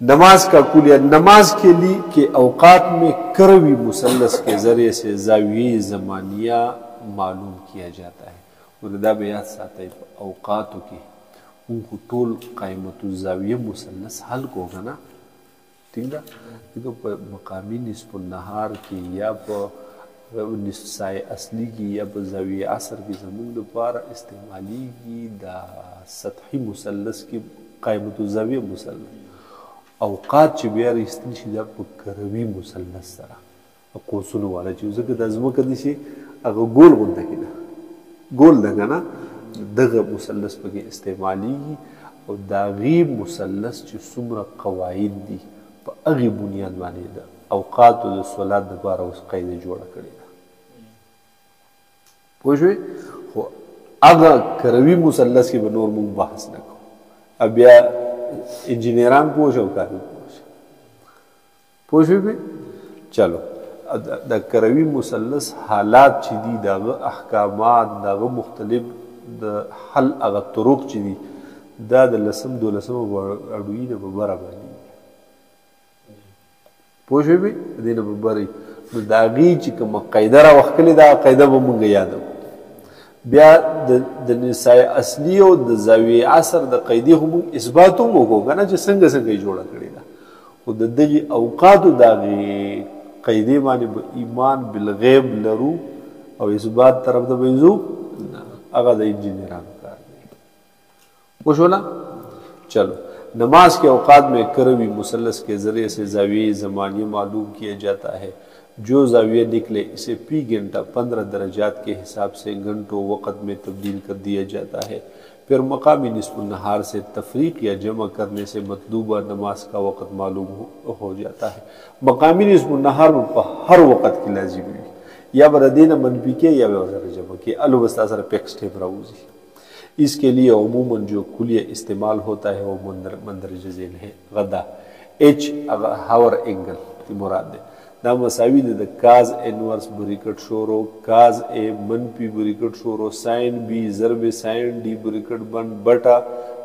नमाज का कुलिया नमाज के लिए के औकात में करवी मुसल्लस के ज़रिए से ज़ाविये ज़मानिया मालूम किया जाता है। उनदा बेयाद साथ औकातों की उनको टोल क़ाइमतु ज़ाविये मुसल्लस हल को होगा ना, ठीक है। तो मकामी निस्फ़ुन नहार की या निस्फ़ाए असली की या ज़ाविये असर की ज़मीन दोबारा इस्तेमाली की दा सतही मुसल्लस की क़ाइमतु ज़ाविये मुसल्लस औकात ची बिया रिश्तन शीदा करवी मुसल्लस सरा कोसुनु वाला चीज़ के दज़म कदी से अगर गोल गुंडा की ना गोल दंगा ना दग मुसल्लस पके इस्तेमाली और दागी मुसल्लस ची सुमरा क़वाइद दी पर अगी बुनियाद माने दा औकात और स्वलात दोबारा उस क़ायदे जोड़ा करेगा पूछे हो अगर करवी मुसल्लस की बनोर मुंग बहस न को अब या इंजीनियरान पोश और कारी पोश भी चलो द करवी मुसल्लस हालात चीदी दाग अहकामात दाग मुख्तलिफ द हल अगर तुरुक चीदी दा द लसम दो लसम अड़ुई न बबरा बानी पोश भी दिन बबरी दागी चिकम क़ायदरा वक़्त दा क़ायदा बमुंग याद बिया द निसाए असली और द ज़ाविये असर द क़ैदी हम इस्बातों होगा ना जो संग संग जोड़ा करेगा वो दगी औकात दागी क़ैदी माने ईमान बिलगैब लरू और इस्बात तरफ द बेजू अगर द इंजीनियरान कार कुछ होला। चलो नमाज के औकात में करवी मुसल्लस के ज़रिए से ज़ाविये ज़मानी मालूम किया जाता है। जो ज़ाविया निकले इसे फी घंटा 15 दरजात के हिसाब से घंटों वक़्त में तब्दील कर दिया जाता है। फिर मकामी निस्फ़ुन नहार से तफरीक या जमा करने से मतलूबा नमाज का वक़्त मालूम हो जाता है। मकामी निस्फ़ुन नहार हर वक़्त की लाजिमी या बरदीन मनफी के या वज़र जमा के अलवस्तासर पेक्सटे ब्राउजी इसके लिए अमूमन जो कुलिया इस्तेमाल होता है वो मंदरज ज़ेल है गदा एच हावर एंगल की मुराद है दा मसावी द काज इनवर्स ब्रिकट शोरो काज ए मनफी ब्रिकट शोरो साइन बी ज़रब साइन डी ब्रिकट बन बटा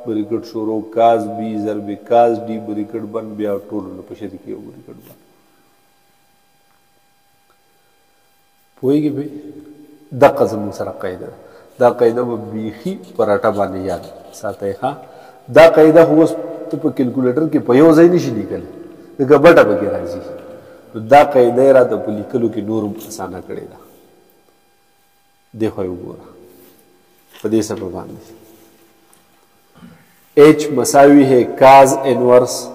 ब्रिकट शोरो काज बी ज़रब काज डी ब्रिकट बन बिया टोल न पशरी के ब्रिकट बन पोएगी भाई द कज़म सरा क़ायदा दा क़ायदा वो बीखी पराठा बाने याद साथ है हाँ दा क़ायदा हुआ तो पर कैलकुलेटर के पयो ज़ाई नहीं निकले तो बटा बगे राजी दा क़ायदा रा तो लिखलो की नूर आसाना करेगा देखो ये गोरा पदे सब बांधे एच मसावी है काज इनवर्स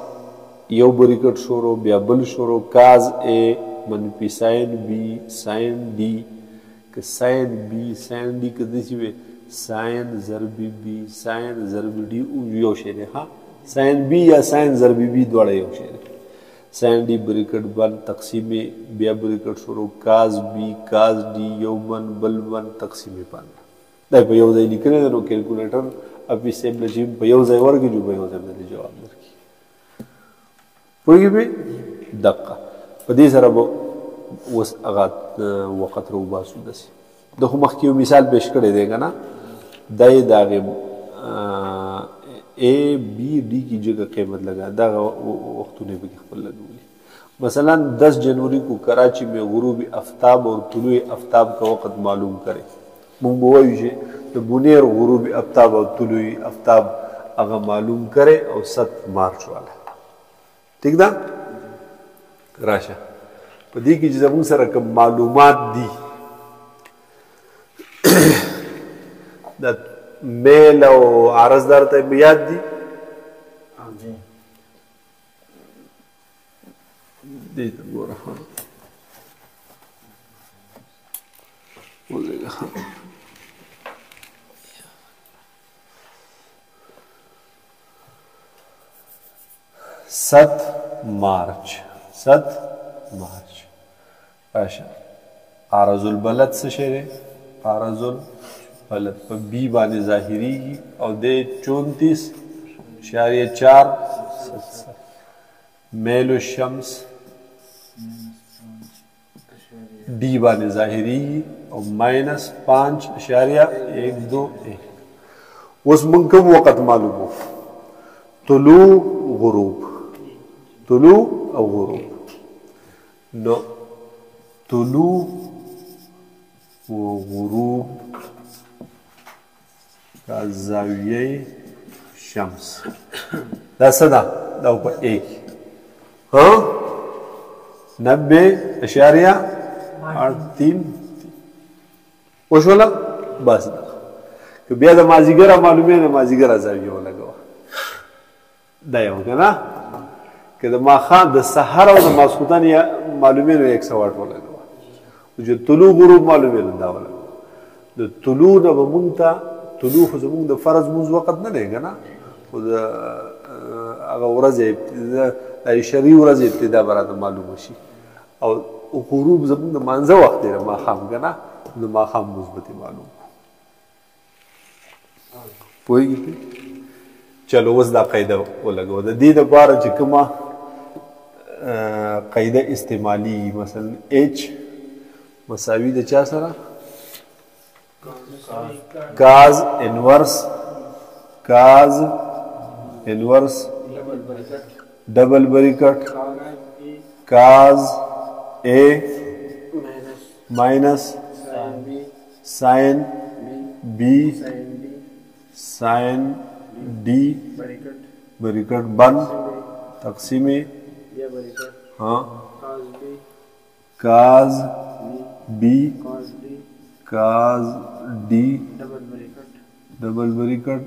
यो ब्रिकट शोरो बिया बल शोरो काज ए मनफी साइन बी साइन डी के साइन बी साइन डी के दिशे साइन ज़रबी बी साइन ज़रबी डी यो शेरे हाँ साइन बी या साइन ज़रबी बी द्वारा यो शेरे साइन डी ब्रिकट बन तकसीम बिया ब्रिकट शुरू काज बी काज डी यौमन बलवन तकसीम बन दा पे यो दे निकले नो कैलकुलेटर अब इसे लजीम पे यो दे वर्ग जो पे यो दे मेरे जवाब दर की पोई भी दक्का पदी सरा वो उस अगात वक़्त रो बासु दसी देखो मखकी मिसाल पेश करे देगा ना दाए दागे ए बी डी की जगह कीमत लगा दा वक्त ने भी खबर लगूली मसलन 10 जनवरी को कराची में गुरूब आफ्ताब और तुलुए आफ्ताब का वक़्त मालूम करे मुंबई तो बुनेर गुरूब आफ्ताब और तुलुए आफ्ताब अगर मालूम करे और 7 मार्च वाला ठीक ना राशा पदी की जब सर कम मालूमात दी मेल और आरजदार तक याद दी दे तो बोल रहा बोलेगा हाँ 7 मार्च अच्छा आरजुल बलद से शेरे आरजुल बलद पर बी बाने ज़ाहिरी की और दे 34.4 मेलो शम्स डी बाने ज़ाहिरी की और -5.121 उस मुनकब वक़्त मालूम हो तुलू गुरूब طلوع او غروب. نو طلوع و غروب کا زاویه شمس دا څه ده؟ دا په ایک ها 90.83 وشوله بس ده. که بیا د مازدیګره معلومې د مازدیګره زاویه ولګوه دا یو که نه، که د ماښام د سحر او د ماسخوتن معلومې نو 100 واټ ولګوه، چې طلوع غروب معلومې نو دا ولګوه. د طلوع نه به مونږ ته طلوع خو زمونږ د فرض مونځ وخت نه دی که نه، خو د هغه ورځ د شرعي ورځ ابتدا به راته معلومه شي، او غروب زمونږ د مانځه وخت دی د ماښام که نه، د ماښام مونځ به معلوم پوهېږي. چلو اوس دا قاعده ولګوه. د دې دپاره چې کومه قاعده استعمالي مثلا h مساوي د چا سره؟ cos inverse double bracket cos a minus sin b sin d bracket बंद तकसीमी हाँ cos b cos d double bracket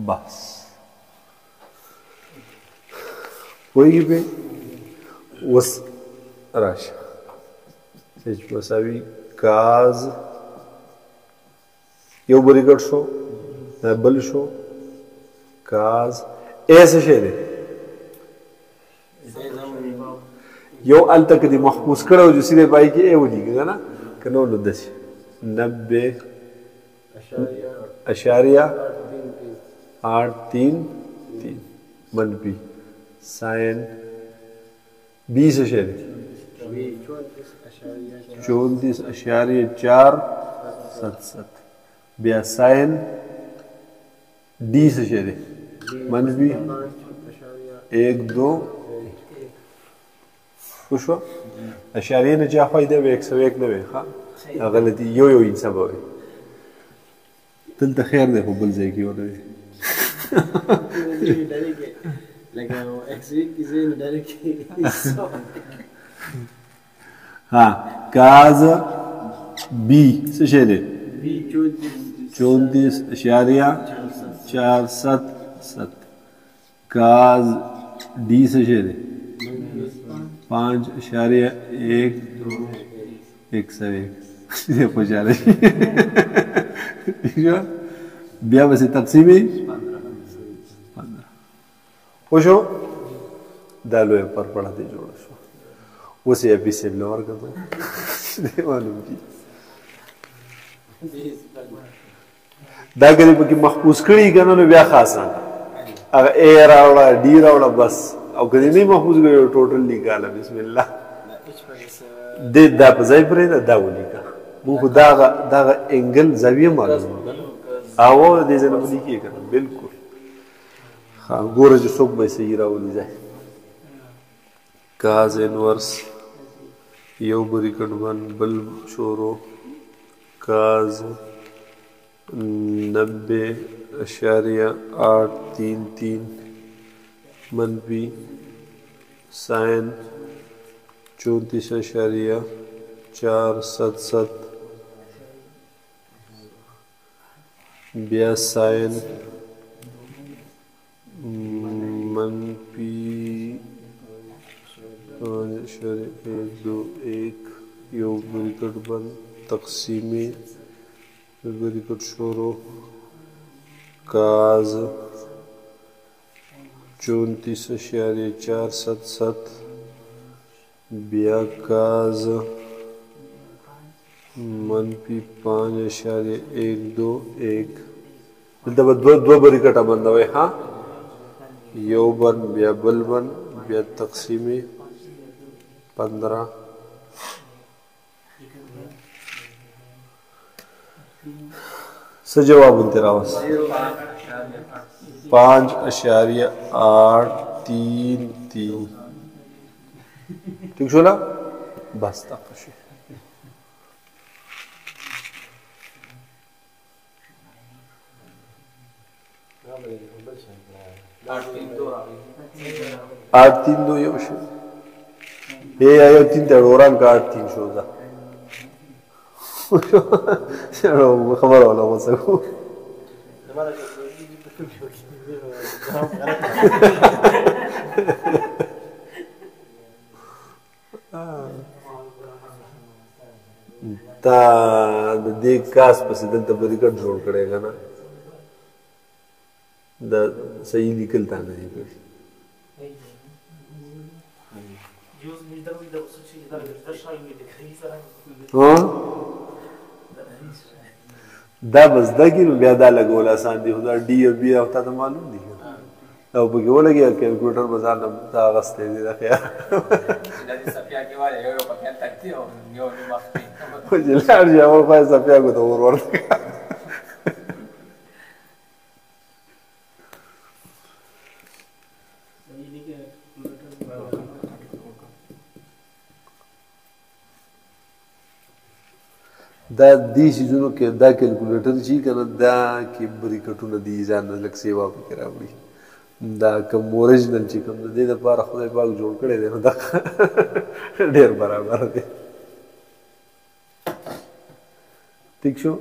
बस कोई पे उस राशि एच मसावी cos यो ब्रैकेट शो डबल शो cos ऐसे शेरे यो अल तक दी महफूज करो जो सीधे पाई की ए वली का ना कनो लो 90.833 मनफी साइन 20 शेरे 34.477 बिया साइन 20 शेरे मनफी 1.2 खुश हो अशारिये ने चाह फायदे वे 101 ने वे हाँ गलती यो इंसान बोले तल तखैर दे बल जाए की वाले हाँ काज बी से शेरे 34.477 काज डी से शेरे 5.1 पहुँचा रही बिया बस तकसीमी 15 खुश हो दालो पर पढ़ाते जोड़ शो उसे अभी से लोअर कर दो मालूम की दागरी पर की महफूज करी करना ने बिया खासा अगर ए रावड़ा डी रावड़ा बस او کدی نه محفوظ غو ټوټل لیکاله بسم الله د دا په ځای پرې دا ولیکا مو دا انګل زاویه معلومه او دې ځنه ولیکي کنه بالکل ها ګوره چې څوک به صحیح راولي ځای cos inverse یو بریکټ ون بل شورو cos 90.833 मनफी साइन 34.477 बिया साइन मनफी 1.1 यो ब्रैकेट बंद तकसीमी ब्रैकेट शोरो cos 34.477 बिया cos मनफी 5.121 दबा दो ब्रैकेट बंद हुए हाँ यो बन बिया बल बन बिया तकसीमी 15 सजवाब तेरा 5.833 3 3 ٹھیک شو نا بس دغه شي آٹھ تین دو یو شو یو تین ته وران کا 8 3 شو دا خبر ولا وسو تا د دې کاس پسې دلته به ریکارډ جوړ کړی که نه د صحیح لیکل تا نه دي کړي دا به زده کړي نو بیا دا لګول اسان دي خو دا ډي او بي او تا ته معلوم دي او پکې ولګي کیلکولیټر به ځان دا اخیستی دی د خیال چې لاړ شي اول خوا یې څپیاکو ته ور ورته دا دې څیزونو کې دا کیلکولیټر چې که نه دا کې بریکټونه دي ځان نه لږ سیوا پکې راوړي دا کوم اوریجنل چې کوم د دې دپاره خدای پاک جوړ کړی دی نو دا ډېر برابر دی ٹھیک شو